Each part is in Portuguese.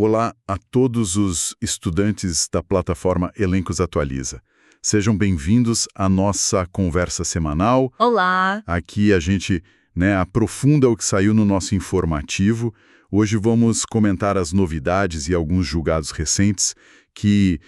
Olá a todos os estudantes da plataforma Elencos Atualiza. Sejam bem-vindos à nossa conversa semanal. Olá! Aqui a gente aprofunda o que saiu no nosso informativo. Hoje vamos comentar as novidades e alguns julgados recentes que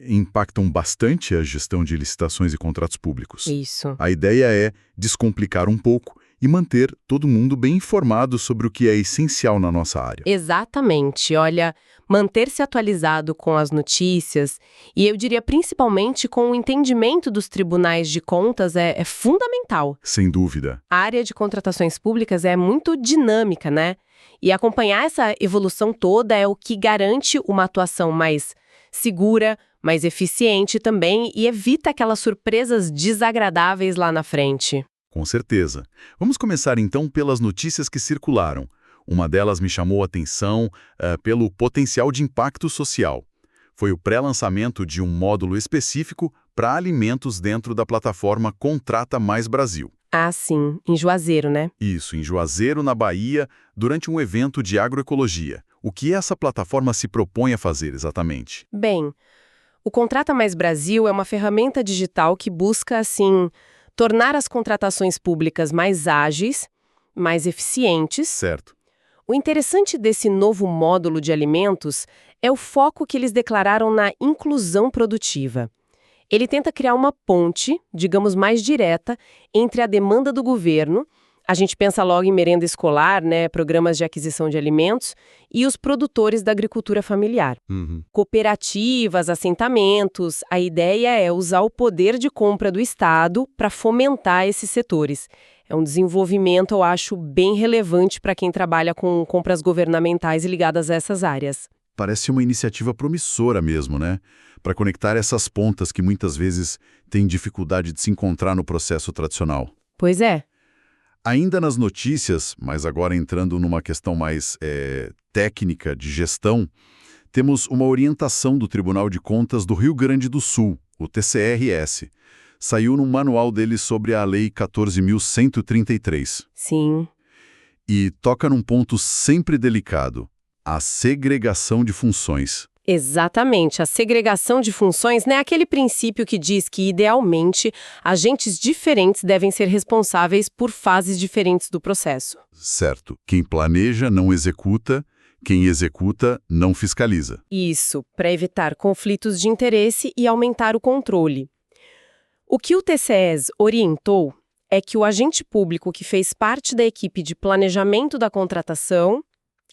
impactam bastante a gestão de licitações e contratos públicos. Isso. A ideia é descomplicar um pouco e manter todo mundo bem informado sobre o que é essencial na nossa área. Exatamente. Olha, manter-se atualizado com as notícias e eu diria principalmente com o entendimento dos tribunais de contas é fundamental. Sem dúvida. A área de contratações públicas é muito dinâmica, né? E acompanhar essa evolução toda é o que garante uma atuação mais segura, mais eficiente também e evita aquelas surpresas desagradáveis lá na frente. Com certeza. Vamos começar então pelas notícias que circularam. Uma delas me chamou a atenção pelo potencial de impacto social. Foi o pré-lançamento de um módulo específico para alimentos dentro da plataforma Contrata Mais Brasil. Ah, sim, em Juazeiro, né? Isso, em Juazeiro, na Bahia, durante um evento de agroecologia. O que essa plataforma se propõe a fazer exatamente? Bem, o Contrata Mais Brasil é uma ferramenta digital que busca, assim, tornar as contratações públicas mais ágeis, mais eficientes. Certo. O interessante desse novo módulo de alimentos é o foco que eles declararam na inclusão produtiva. Ele tenta criar uma ponte, digamos, mais direta entre a demanda do governo, a gente pensa logo em merenda escolar, né, programas de aquisição de alimentos, e os produtores da agricultura familiar. Cooperativas, assentamentos, a ideia é usar o poder de compra do Estado para fomentar esses setores. É um desenvolvimento, eu acho, bem relevante para quem trabalha com compras governamentais ligadas a essas áreas. Parece uma iniciativa promissora mesmo, né? Para conectar essas pontas que muitas vezes têm dificuldade de se encontrar no processo tradicional. Pois é. Ainda nas notícias, mas agora entrando numa questão mais técnica de gestão, temos uma orientação do Tribunal de Contas do Rio Grande do Sul, o TCRS. Saiu num manual dele sobre a Lei 14.133. Sim. E toca num ponto sempre delicado, a segregação de funções. Exatamente. A segregação de funções não é aquele princípio que diz que, idealmente, agentes diferentes devem ser responsáveis por fases diferentes do processo. Certo. Quem planeja não executa, quem executa não fiscaliza. Isso, para evitar conflitos de interesse e aumentar o controle. O que o TCES orientou é que o agente público que fez parte da equipe de planejamento da contratação,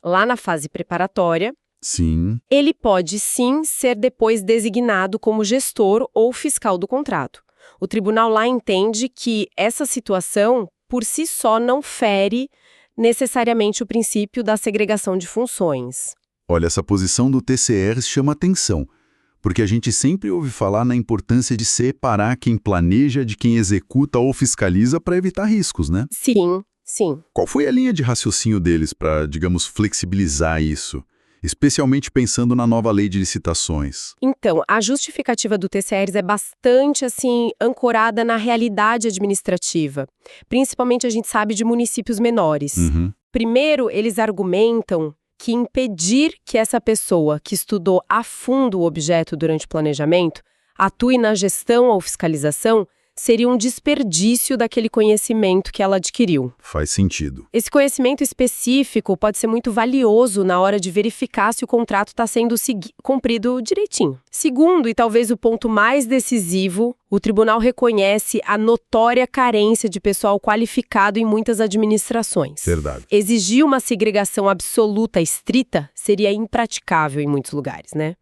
lá na fase preparatória, Sim. ele pode, sim, ser depois designado como gestor ou fiscal do contrato. O tribunal lá entende que essa situação, por si só, não fere necessariamente o princípio da segregação de funções. Olha, essa posição do TCR chama atenção, porque a gente sempre ouve falar na importância de separar quem planeja de quem executa ou fiscaliza para evitar riscos, né? Sim, sim. Qual foi a linha de raciocínio deles para, digamos, flexibilizar isso? Especialmente pensando na nova lei de licitações. Então, a justificativa do TCRs é bastante, assim, ancorada na realidade administrativa. Principalmente, a gente sabe, de municípios menores. Primeiro, eles argumentam que impedir que essa pessoa que estudou a fundo o objeto durante o planejamento atue na gestão ou fiscalização seria um desperdício daquele conhecimento que ela adquiriu. Faz sentido. Esse conhecimento específico pode ser muito valioso na hora de verificar se o contrato está sendo cumprido direitinho. Segundo, e talvez o ponto mais decisivo, o tribunal reconhece a notória carência de pessoal qualificado em muitas administrações. Verdade. Exigir uma segregação absoluta estrita seria impraticável em muitos lugares, né?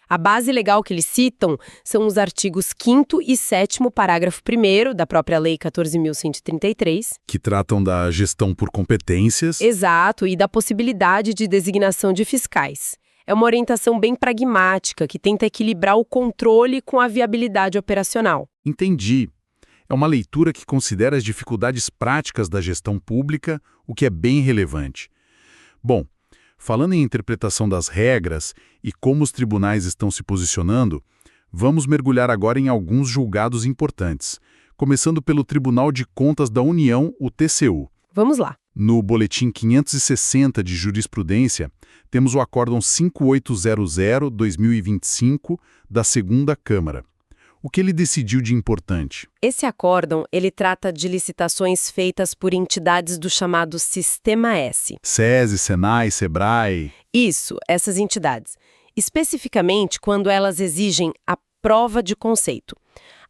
A base legal que eles citam são os artigos 5º e 7º, parágrafo 1º da própria Lei 14.133. Que tratam da gestão por competências. Exato, e da possibilidade de designação de fiscais. É uma orientação bem pragmática, que tenta equilibrar o controle com a viabilidade operacional. Entendi. É uma leitura que considera as dificuldades práticas da gestão pública, o que é bem relevante. Bom, falando em interpretação das regras e como os tribunais estão se posicionando, vamos mergulhar agora em alguns julgados importantes, começando pelo Tribunal de Contas da União, o TCU. Vamos lá. No Boletim 560 de Jurisprudência, temos o Acórdão 5800/2025 da Segunda Câmara. O que ele decidiu de importante? Esse acórdão, ele trata de licitações feitas por entidades do chamado Sistema S. SESI, Senai, Sebrae... Isso, essas entidades. Especificamente quando elas exigem a prova de conceito.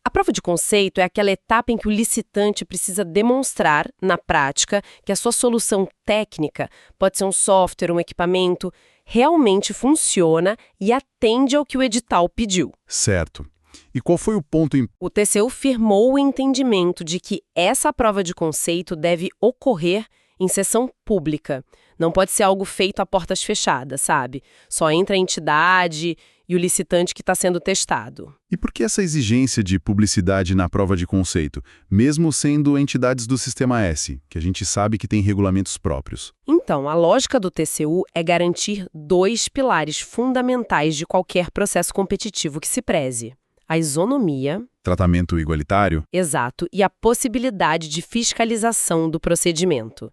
A prova de conceito é aquela etapa em que o licitante precisa demonstrar, na prática, que a sua solução técnica, pode ser um software, um equipamento, realmente funciona e atende ao que o edital pediu. Certo. E qual foi o ponto O TCU firmou o entendimento de que essa prova de conceito deve ocorrer em sessão pública. Não pode ser algo feito a portas fechadas, sabe? Só entra a entidade e o licitante que está sendo testado. E por que essa exigência de publicidade na prova de conceito, mesmo sendo entidades do Sistema S, que a gente sabe que tem regulamentos próprios? Então, a lógica do TCU é garantir dois pilares fundamentais de qualquer processo competitivo que se preze: a isonomia, Tratamento igualitário? exato, e a possibilidade de fiscalização do procedimento.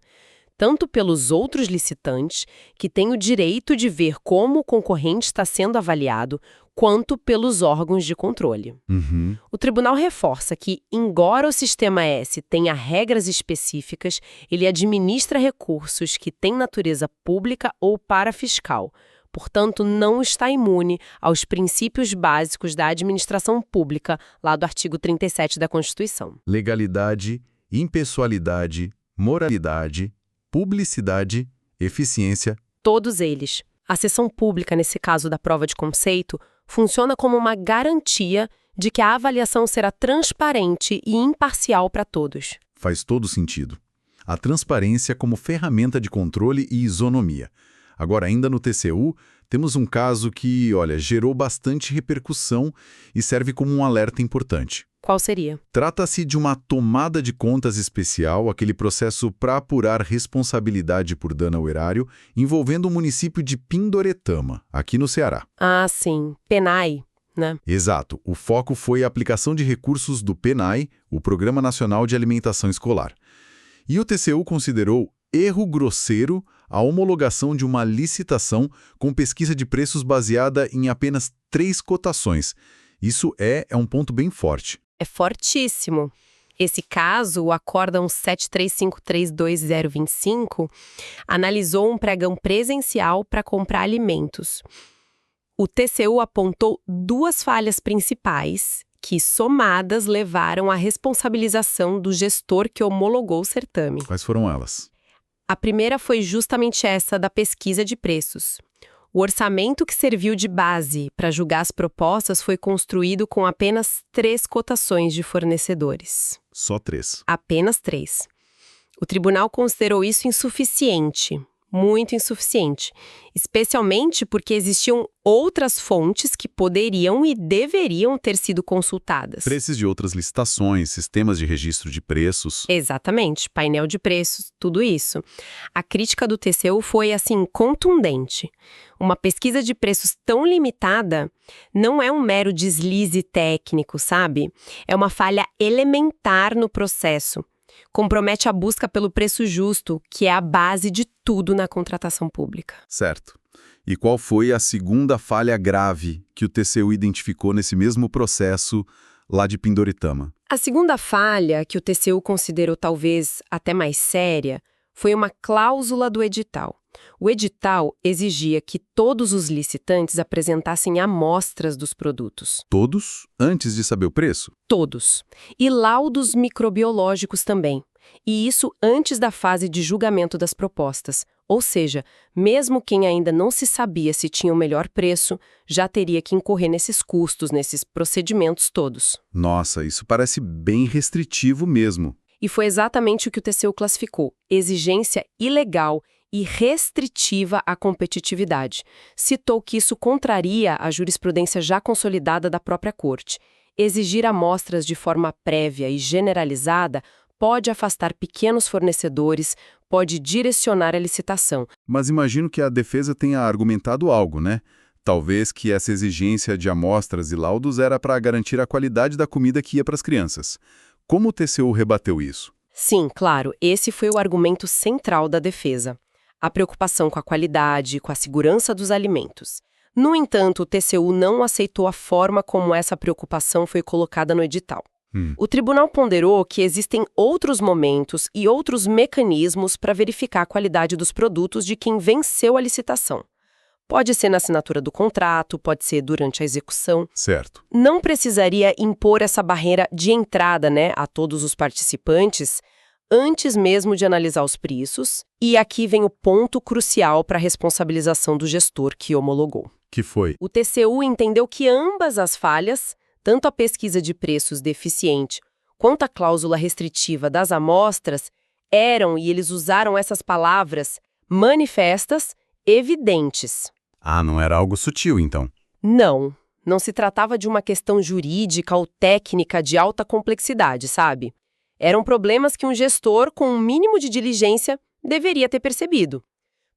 Tanto pelos outros licitantes, que têm o direito de ver como o concorrente está sendo avaliado, quanto pelos órgãos de controle. Uhum. O tribunal reforça que, embora o Sistema S tenha regras específicas, ele administra recursos que têm natureza pública ou parafiscal. Portanto, não está imune aos princípios básicos da administração pública, lá do artigo 37 da Constituição. Legalidade, impessoalidade, moralidade, publicidade, eficiência. Todos eles. A sessão pública, nesse caso da prova de conceito, funciona como uma garantia de que a avaliação será transparente e imparcial para todos. Faz todo sentido. A transparência como ferramenta de controle e isonomia. Agora, ainda no TCU, temos um caso que, gerou bastante repercussão e serve como um alerta importante. Qual seria? Trata-se de uma tomada de contas especial, aquele processo para apurar responsabilidade por dano ao erário, envolvendo o município de Pindoretama, aqui no Ceará. Ah, sim. PENAI, né? Exato. O foco foi a aplicação de recursos do PNAE, o Programa Nacional de Alimentação Escolar. E o TCU considerou erro grosseiro a homologação de uma licitação com pesquisa de preços baseada em apenas 3 cotações. Isso é um ponto bem forte. É fortíssimo. Esse caso, o Acórdão 73532025, analisou um pregão presencial para comprar alimentos. O TCU apontou 2 falhas principais que, somadas, levaram à responsabilização do gestor que homologou o certame. Quais foram elas? A primeira foi justamente essa da pesquisa de preços. O orçamento que serviu de base para julgar as propostas foi construído com apenas 3 cotações de fornecedores. Só 3. Apenas 3. O tribunal considerou isso insuficiente, muito insuficiente, especialmente porque existiam outras fontes que poderiam e deveriam ter sido consultadas. Preços de outras licitações, sistemas de registro de preços. Exatamente, painel de preços, tudo isso. A crítica do TCU foi, contundente. Uma pesquisa de preços tão limitada não é um mero deslize técnico, sabe? É uma falha elementar no processo. Compromete a busca pelo preço justo, que é a base de tudo na contratação pública. Certo. E qual foi a segunda falha grave que o TCU identificou nesse mesmo processo lá de Pindoretama? A segunda falha, que o TCU considerou talvez até mais séria, foi uma cláusula do edital. O edital exigia que todos os licitantes apresentassem amostras dos produtos. Todos, antes de saber o preço? Todos. E laudos microbiológicos também. E isso antes da fase de julgamento das propostas. Ou seja, mesmo quem ainda não se sabia se tinha o melhor preço, já teria que incorrer nesses custos, nesses procedimentos todos. Nossa, isso parece bem restritivo mesmo. E foi exatamente o que o TCU classificou: exigência ilegal e restritiva à competitividade. Citou que isso contraria a jurisprudência já consolidada da própria Corte. Exigir amostras de forma prévia e generalizada pode afastar pequenos fornecedores, pode direcionar a licitação. Mas imagino que a defesa tenha argumentado algo, né? Talvez que essa exigência de amostras e laudos era para garantir a qualidade da comida que ia para as crianças. Como o TCU rebateu isso? Sim, claro, esse foi o argumento central da defesa. A preocupação com a qualidade e com a segurança dos alimentos. No entanto, o TCU não aceitou a forma como essa preocupação foi colocada no edital. O tribunal ponderou que existem outros momentos e outros mecanismos para verificar a qualidade dos produtos de quem venceu a licitação. Pode ser na assinatura do contrato, pode ser durante a execução. Certo. Não precisaria impor essa barreira de entrada, a todos os participantes, antes mesmo de analisar os preços. E aqui vem o ponto crucial para a responsabilização do gestor que homologou. Que foi? O TCU entendeu que ambas as falhas, tanto a pesquisa de preços deficiente quanto a cláusula restritiva das amostras, eram, e eles usaram essas palavras, manifestas, evidentes. Ah, não era algo sutil, então. Não se tratava de uma questão jurídica ou técnica de alta complexidade, sabe? Eram problemas que um gestor com um mínimo de diligência deveria ter percebido.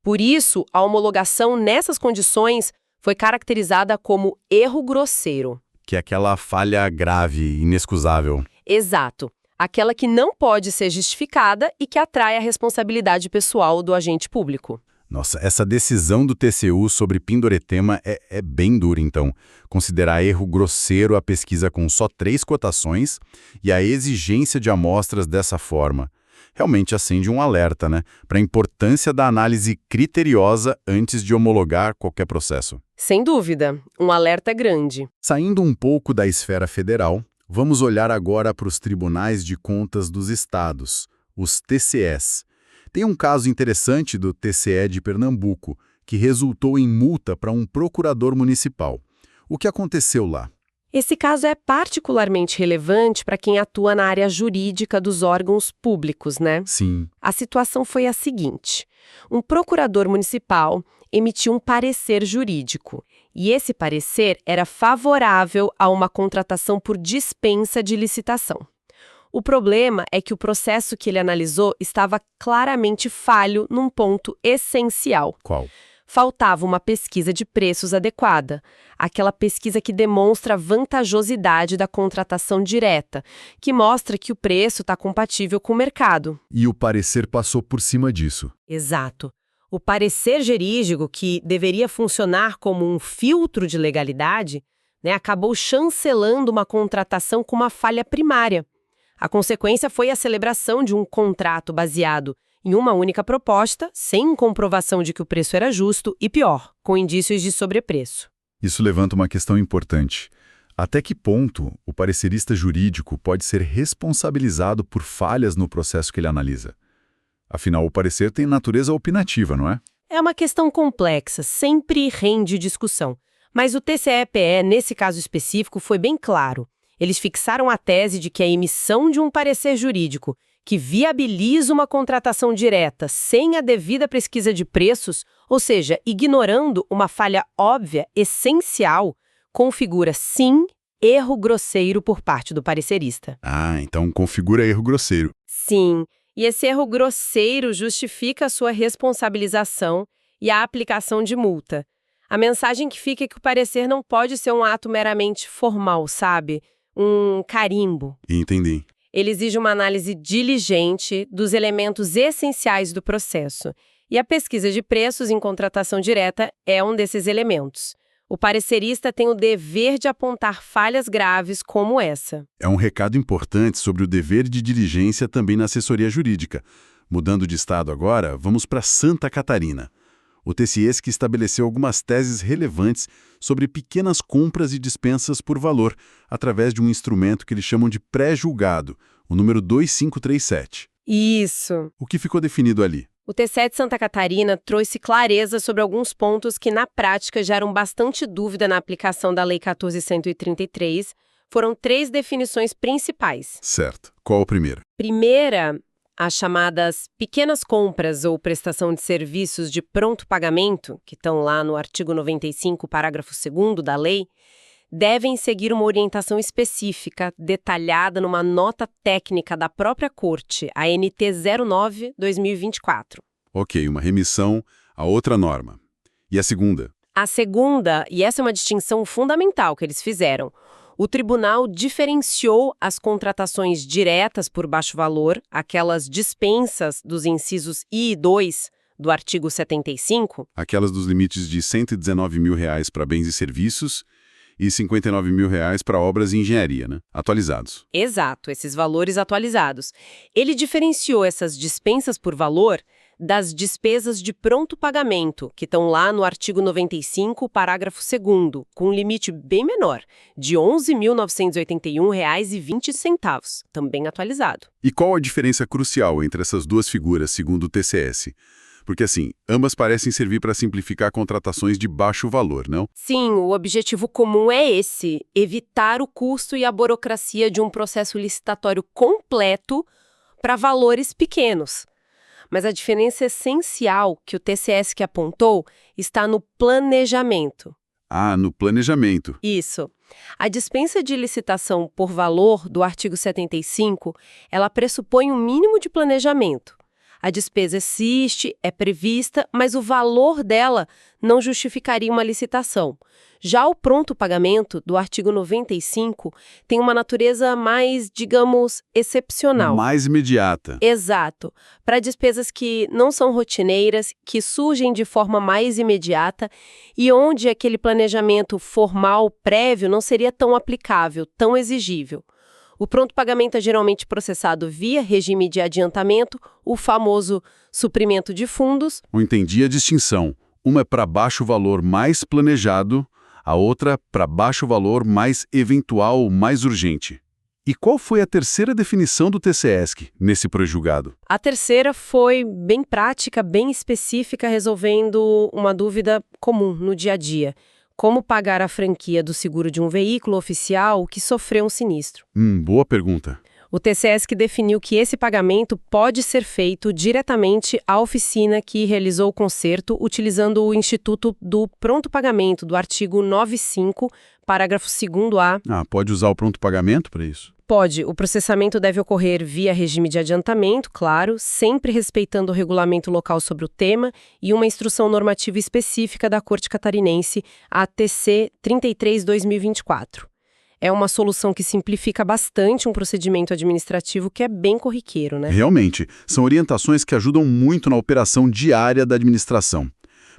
Por isso, a homologação nessas condições foi caracterizada como erro grosseiro. Que é aquela falha grave, inexcusável. Exato. Aquela que não pode ser justificada e que atrai a responsabilidade pessoal do agente público. Nossa, essa decisão do TCU sobre Pindoretema é bem dura, então. Considerar erro grosseiro a pesquisa com só 3 cotações e a exigência de amostras dessa forma. Realmente acende um alerta, para a importância da análise criteriosa antes de homologar qualquer processo. Sem dúvida, um alerta grande. Saindo um pouco da esfera federal, vamos olhar agora para os Tribunais de Contas dos Estados, os TCEs. Tem um caso interessante do TCE de Pernambuco, que resultou em multa para um procurador municipal. O que aconteceu lá? Esse caso é particularmente relevante para quem atua na área jurídica dos órgãos públicos, Sim. A situação foi a seguinte: um procurador municipal emitiu um parecer jurídico, e esse parecer era favorável a uma contratação por dispensa de licitação. O problema é que o processo que ele analisou estava claramente falho num ponto essencial. Qual? Faltava uma pesquisa de preços adequada, aquela pesquisa que demonstra a vantajosidade da contratação direta, que mostra que o preço está compatível com o mercado. E o parecer passou por cima disso. Exato. O parecer jurídico, que deveria funcionar como um filtro de legalidade, acabou chancelando uma contratação com uma falha primária. A consequência foi a celebração de um contrato baseado em uma única proposta, sem comprovação de que o preço era justo e, pior, com indícios de sobrepreço. Isso levanta uma questão importante. Até que ponto o parecerista jurídico pode ser responsabilizado por falhas no processo que ele analisa? Afinal, o parecer tem natureza opinativa, não é? É uma questão complexa, sempre rende discussão. Mas o TCE-PE, nesse caso específico, foi bem claro. Eles fixaram a tese de que a emissão de um parecer jurídico que viabiliza uma contratação direta sem a devida pesquisa de preços, ou seja, ignorando uma falha óbvia, essencial, configura, sim, erro grosseiro por parte do parecerista. Ah, então configura erro grosseiro. Sim, e esse erro grosseiro justifica a sua responsabilização e a aplicação de multa. A mensagem que fica é que o parecer não pode ser um ato meramente formal, sabe? Um carimbo. Entendi. Ele exige uma análise diligente dos elementos essenciais do processo. E a pesquisa de preços em contratação direta é um desses elementos. O parecerista tem o dever de apontar falhas graves como essa. É um recado importante sobre o dever de diligência também na assessoria jurídica. Mudando de estado agora, vamos para Santa Catarina. O TCE que estabeleceu algumas teses relevantes sobre pequenas compras e dispensas por valor, através de um instrumento que eles chamam de pré-julgado, o número 2537. Isso. O que ficou definido ali? O TCE de Santa Catarina trouxe clareza sobre alguns pontos que, na prática, geram bastante dúvida na aplicação da Lei 14.133. Foram 3 definições principais. Certo. Qual a primeira? Primeira, as chamadas pequenas compras ou prestação de serviços de pronto pagamento, que estão lá no artigo 95, parágrafo 2º da lei, devem seguir uma orientação específica, detalhada numa nota técnica da própria Corte, a NT 09/2024. Ok, uma remissão a outra norma. E a segunda? A segunda, e essa é uma distinção fundamental que eles fizeram, O tribunal diferenciou as contratações diretas por baixo valor, aquelas dispensas dos incisos I e 2 do artigo 75. Aquelas dos limites de R$ 119 mil para bens e serviços e R$ 59 mil para obras e engenharia, né? Atualizados. Exato, esses valores atualizados. Ele diferenciou essas dispensas por valor das despesas de pronto pagamento, que estão lá no artigo 95, parágrafo 2º, com um limite bem menor, de R$ 11.981,20, também atualizado. E qual a diferença crucial entre essas duas figuras, segundo o TCS? Porque, assim, ambas parecem servir para simplificar contratações de baixo valor, não? Sim, o objetivo comum é esse: evitar o custo e a burocracia de um processo licitatório completo para valores pequenos. Mas a diferença essencial que o TCS que apontou está no planejamento. Ah, no planejamento. Isso. A dispensa de licitação por valor do artigo 75, ela pressupõe um mínimo de planejamento. A despesa existe, é prevista, mas o valor dela não justificaria uma licitação. Já o pronto pagamento, do artigo 95, tem uma natureza mais, digamos, excepcional. Mais imediata. Exato. Para despesas que não são rotineiras, que surgem de forma mais imediata e onde aquele planejamento formal prévio não seria tão aplicável, tão exigível. O pronto pagamento é geralmente processado via regime de adiantamento, o famoso suprimento de fundos. Eu entendi a distinção. Uma é para baixo valor mais planejado, a outra para baixo valor mais eventual, mais urgente. E qual foi a terceira definição do TCESC nesse pró-julgado? A terceira foi bem prática, bem específica, resolvendo uma dúvida comum no dia a dia. Como pagar a franquia do seguro de um veículo oficial que sofreu um sinistro? Boa pergunta. O TCS que definiu que esse pagamento pode ser feito diretamente à oficina que realizou o conserto, utilizando o Instituto do Pronto Pagamento, do artigo 95, parágrafo 2º-A. Pode usar o pronto pagamento para isso? Pode. O processamento deve ocorrer via regime de adiantamento, claro, sempre respeitando o regulamento local sobre o tema e uma instrução normativa específica da Corte Catarinense, a TC 33/2024. É uma solução que simplifica bastante um procedimento administrativo que é bem corriqueiro, né? Realmente, são orientações que ajudam muito na operação diária da administração.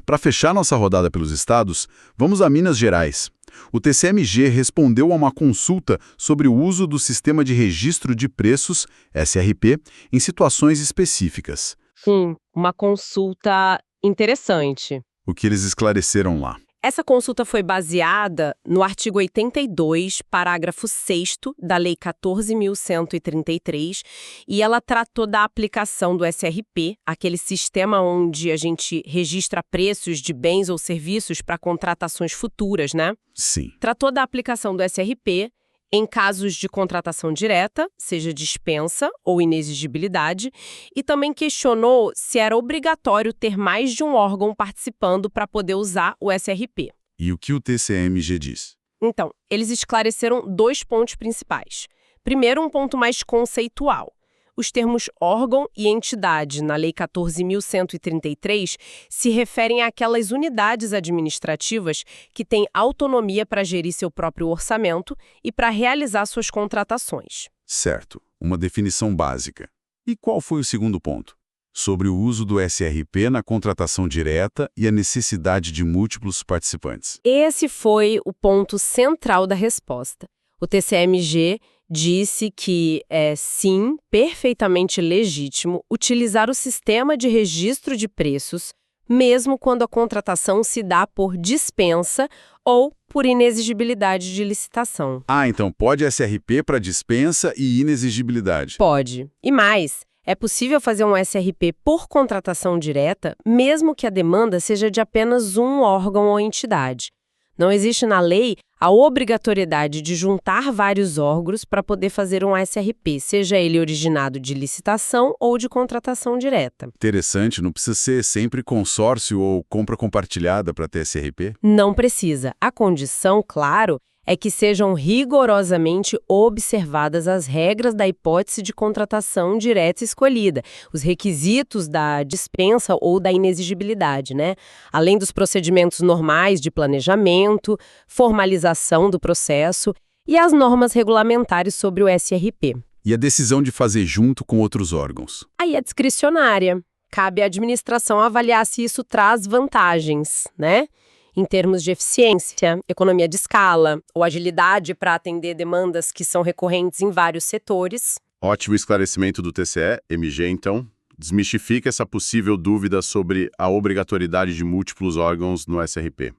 Para fechar nossa rodada pelos estados, vamos a Minas Gerais. O TCMG respondeu a uma consulta sobre o uso do Sistema de Registro de Preços, SRP, em situações específicas. Sim, uma consulta interessante. O que eles esclareceram lá? Essa consulta foi baseada no artigo 82, parágrafo 6º da Lei 14.133, e ela tratou da aplicação do SRP, aquele sistema onde a gente registra preços de bens ou serviços para contratações futuras, né? Sim. Tratou da aplicação do SRP em casos de contratação direta, seja dispensa ou inexigibilidade, e também questionou se era obrigatório ter mais de um órgão participando para poder usar o SRP. E o que o TCMG diz? Então, eles esclareceram 2 pontos principais. Primeiro, um ponto mais conceitual. Os termos órgão e entidade na Lei 14.133 se referem àquelas unidades administrativas que têm autonomia para gerir seu próprio orçamento e para realizar suas contratações. Certo, uma definição básica. E qual foi o segundo ponto? Sobre o uso do SRP na contratação direta e a necessidade de múltiplos participantes. Esse foi o ponto central da resposta. O TCMG disse que é, sim, perfeitamente legítimo utilizar o sistema de registro de preços, mesmo quando a contratação se dá por dispensa ou por inexigibilidade de licitação. Então pode SRP para dispensa e inexigibilidade? Pode. E mais, é possível fazer um SRP por contratação direta, mesmo que a demanda seja de apenas um órgão ou entidade. Não existe na lei a obrigatoriedade de juntar vários órgãos para poder fazer um SRP, seja ele originado de licitação ou de contratação direta. Interessante, não precisa ser sempre consórcio ou compra compartilhada para ter SRP? Não precisa. A condição, claro, é que sejam rigorosamente observadas as regras da hipótese de contratação direta escolhida, os requisitos da dispensa ou da inexigibilidade, né? Além dos procedimentos normais de planejamento, formalização do processo e as normas regulamentares sobre o SRP. E a decisão de fazer junto com outros órgãos? Aí é discricionária. Cabe à administração avaliar se isso traz vantagens, né? Em termos de eficiência, economia de escala ou agilidade para atender demandas que são recorrentes em vários setores. Ótimo esclarecimento do TCE, MG, então. Desmistifica essa possível dúvida sobre a obrigatoriedade de múltiplos órgãos no SRP.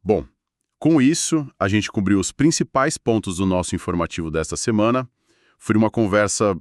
Bom, com isso, a gente cobriu os principais pontos do nosso informativo desta semana. Foi uma conversa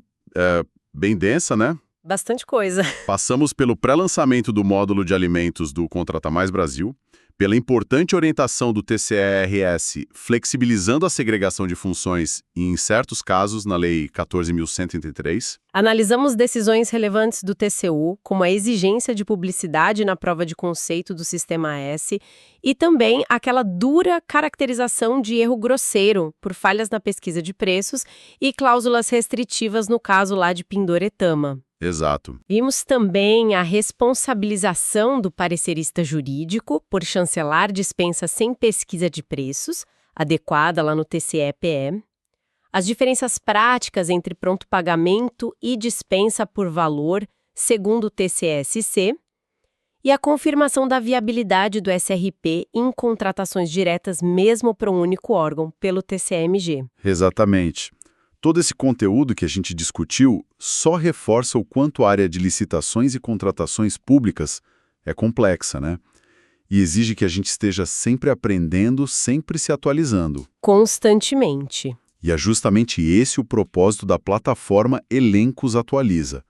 bem densa, né? Bastante coisa. Passamos pelo pré-lançamento do módulo de alimentos do Contrata Mais Brasil, pela importante orientação do TCE-RS flexibilizando a segregação de funções e, em certos casos, na Lei 14.133. Analisamos decisões relevantes do TCU, como a exigência de publicidade na prova de conceito do Sistema S e também aquela dura caracterização de erro grosseiro por falhas na pesquisa de preços e cláusulas restritivas no caso lá de Pindoretama. Exato. Vimos também a responsabilização do parecerista jurídico por chancelar dispensa sem pesquisa de preços, adequada lá no TCE-PE, as diferenças práticas entre pronto pagamento e dispensa por valor, segundo o TCE-SC, e a confirmação da viabilidade do SRP em contratações diretas mesmo para um único órgão, pelo TCE-MG. Exatamente. Todo esse conteúdo que a gente discutiu só reforça o quanto a área de licitações e contratações públicas é complexa, né? E exige que a gente esteja sempre aprendendo, sempre se atualizando. Constantemente. E é justamente esse o propósito da plataforma Elencos Atualiza.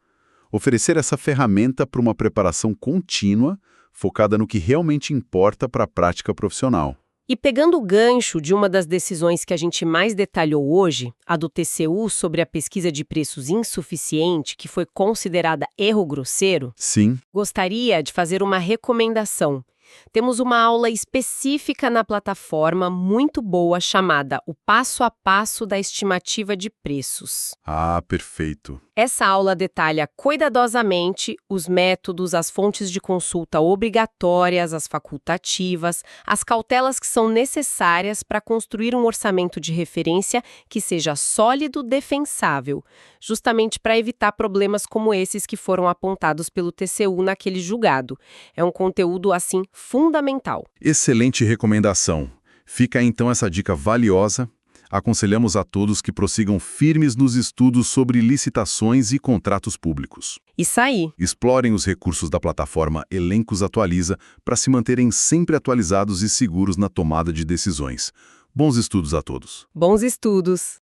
Oferecer essa ferramenta para uma preparação contínua, focada no que realmente importa para a prática profissional. E pegando o gancho de uma das decisões que a gente mais detalhou hoje, a do TCU sobre a pesquisa de preços insuficiente, que foi considerada erro grosseiro, Sim. gostaria de fazer uma recomendação. Temos uma aula específica na plataforma muito boa chamada O Passo a Passo da Estimativa de Preços. Ah, perfeito. Essa aula detalha cuidadosamente os métodos, as fontes de consulta obrigatórias, as facultativas, as cautelas que são necessárias para construir um orçamento de referência que seja sólido, defensável, justamente para evitar problemas como esses que foram apontados pelo TCU naquele julgado. É um conteúdo, assim, fundamental. Excelente recomendação. Fica aí, então essa dica valiosa. Aconselhamos a todos que prossigam firmes nos estudos sobre licitações e contratos públicos. Isso aí. Explorem os recursos da plataforma Elencos Atualiza para se manterem sempre atualizados e seguros na tomada de decisões. Bons estudos a todos. Bons estudos!